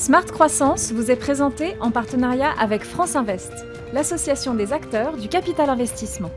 Smart Croissance vous est présenté en partenariat avec France Invest, l'association des acteurs du capital investissement.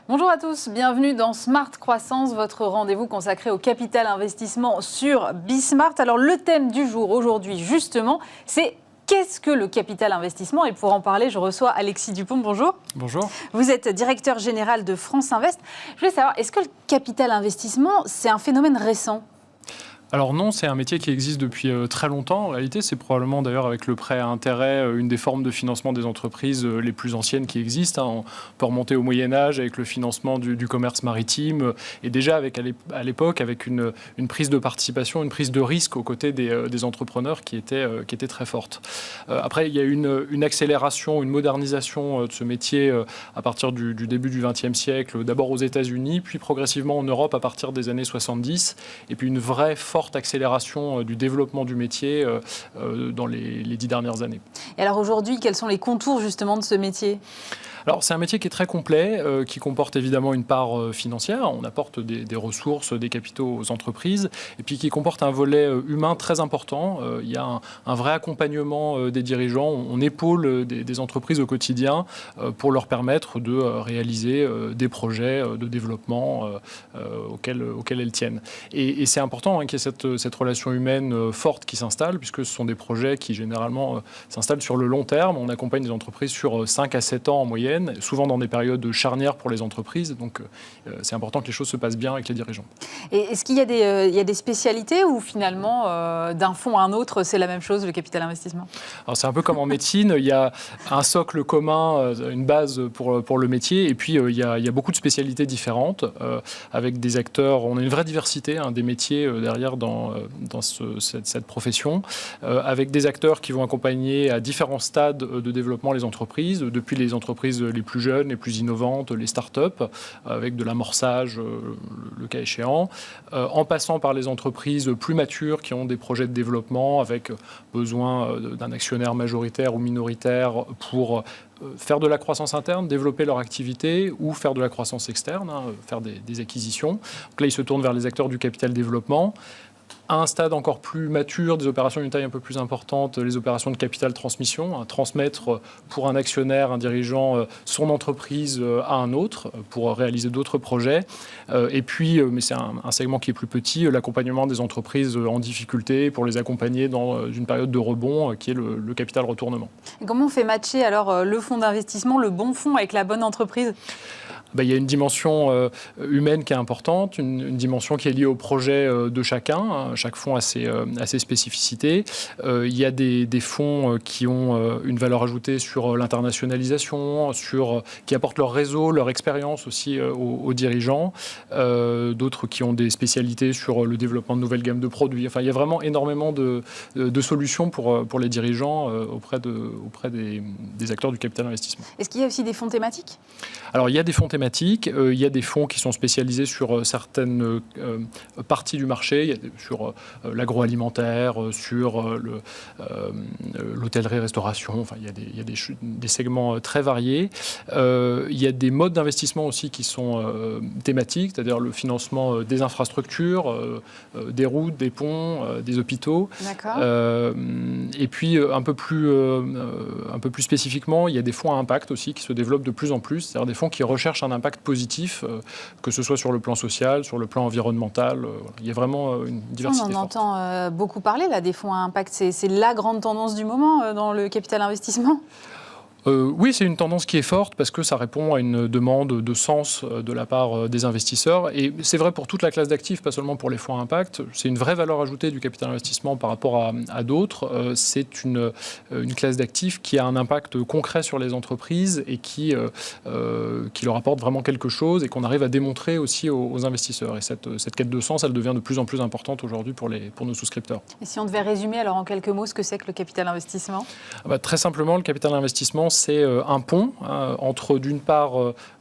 Bonjour à tous, bienvenue dans Smart Croissance, votre rendez-vous consacré au capital investissement sur Bismart. Alors le thème du jour aujourd'hui justement, c'est qu'est-ce que le capital investissement? Et pour en parler, je reçois Alexis Dupont, bonjour. Bonjour. Vous êtes directeur général de France Invest. Je voulais savoir, est-ce que le capital investissement, c'est un phénomène récent ? Alors non, c'est un métier qui existe depuis très longtemps. En réalité, c'est probablement d'ailleurs avec le prêt à intérêt une des formes de financement des entreprises les plus anciennes qui existent. On peut remonter au Moyen-Âge avec le financement du commerce maritime et déjà avec, à l'époque avec une prise de participation, une prise de risque aux côtés des entrepreneurs qui était très forte. Après, il y a eu une accélération, une modernisation de ce métier à partir du début du XXe siècle, d'abord aux États-Unis, puis progressivement en Europe à partir des années 70, et puis une vraie forte accélération du développement du métier dans les 10 dernières années. Et alors aujourd'hui, quels sont les contours justement de ce métier ? Alors, c'est un métier qui est très complet, qui comporte évidemment une part financière. On apporte des ressources, des capitaux aux entreprises, et puis qui comporte un volet humain très important. Il y a un vrai accompagnement des dirigeants. On épaule des entreprises au quotidien pour leur permettre de réaliser des projets de développement auxquels elles tiennent. Et c'est important qu'il y ait cette relation humaine forte qui s'installe, puisque ce sont des projets qui généralement s'installent sur le long terme. On accompagne des entreprises sur 5 à 7 ans en moyenne, souvent dans des périodes charnières pour les entreprises. Donc, c'est important que les choses se passent bien avec les dirigeants. Et est-ce qu'il y a des spécialités ou finalement, d'un fonds à un autre, c'est la même chose, le capital investissement ? Alors, c'est un peu comme en médecine. Il y a un socle commun, une base pour le métier. Et puis, il y a beaucoup de spécialités différentes avec des acteurs. On a une vraie diversité des métiers derrière dans cette profession, avec des acteurs qui vont accompagner à différents stades de développement les entreprises, depuis les entreprises les plus jeunes, les plus innovantes, les start-up, avec de l'amorçage, le cas échéant, en passant par les entreprises plus matures qui ont des projets de développement avec besoin d'un actionnaire majoritaire ou minoritaire pour faire de la croissance interne, développer leur activité ou faire de la croissance externe, faire des acquisitions. Donc là, ils se tournent vers les acteurs du capital développement. À un stade encore plus mature, des opérations d'une taille un peu plus importante, les opérations de capital transmission, transmettre pour un actionnaire, un dirigeant, son entreprise à un autre pour réaliser d'autres projets. Et puis, mais c'est un segment qui est plus petit, l'accompagnement des entreprises en difficulté pour les accompagner dans une période de rebond qui est le capital retournement. Et comment on fait matcher alors le fonds d'investissement, le bon fonds avec la bonne entreprise ? Il y a une dimension humaine qui est importante, une dimension qui est liée au projet de chacun. Chaque fonds a ses spécificités. Il y a des fonds qui ont une valeur ajoutée sur l'internationalisation, qui apportent leur réseau, leur expérience aussi aux dirigeants. D'autres qui ont des spécialités sur le développement de nouvelles gammes de produits. Enfin, il y a vraiment énormément de solutions pour les dirigeants auprès des acteurs du capital investissement. Est-ce qu'il y a aussi des fonds thématiques ? Alors, il y a des fonds thématiques. Il y a des fonds qui sont spécialisés sur certaines parties du marché. Il y a sur l'agroalimentaire, sur l'hôtellerie-restauration. Enfin, il y a des segments très variés. Il y a des modes d'investissement aussi qui sont thématiques, c'est-à-dire le financement des infrastructures, des routes, des ponts, des hôpitaux. D'accord. Et puis, un peu plus spécifiquement, il y a des fonds à impact aussi qui se développent de plus en plus, c'est-à-dire des fonds qui recherchent un impact positif, que ce soit sur le plan social, sur le plan environnemental. Il y a vraiment une diversité forte. On en entend beaucoup parler là, des fonds à impact. C'est la grande tendance du moment dans le capital investissement ? Oui, c'est une tendance qui est forte parce que ça répond à une demande de sens de la part des investisseurs. Et c'est vrai pour toute la classe d'actifs, pas seulement pour les fonds à impact. C'est une vraie valeur ajoutée du capital investissement par rapport à d'autres. C'est une classe d'actifs qui a un impact concret sur les entreprises et qui leur apporte vraiment quelque chose et qu'on arrive à démontrer aussi aux investisseurs. Et cette quête de sens, elle devient de plus en plus importante aujourd'hui pour nos souscripteurs. Et si on devait résumer alors en quelques mots ce que c'est que le capital investissement ? Très simplement, le capital investissement, c'est un pont entre, d'une part,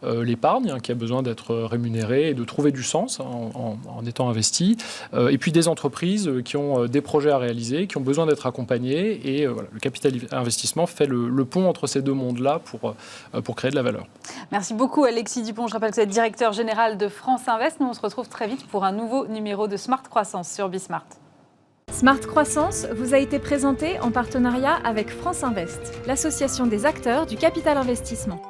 l'épargne, qui a besoin d'être rémunérée et de trouver du sens en étant investie, et puis des entreprises qui ont des projets à réaliser, qui ont besoin d'être accompagnées. Et voilà, le capital investissement fait le pont entre ces deux mondes-là pour créer de la valeur. Merci beaucoup Alexis Dupont. Je rappelle que vous êtes directeur général de France Invest. Nous, on se retrouve très vite pour un nouveau numéro de Smart Croissance sur Bismart. Smart Croissance vous a été présenté en partenariat avec France Invest, l'association des acteurs du capital investissement.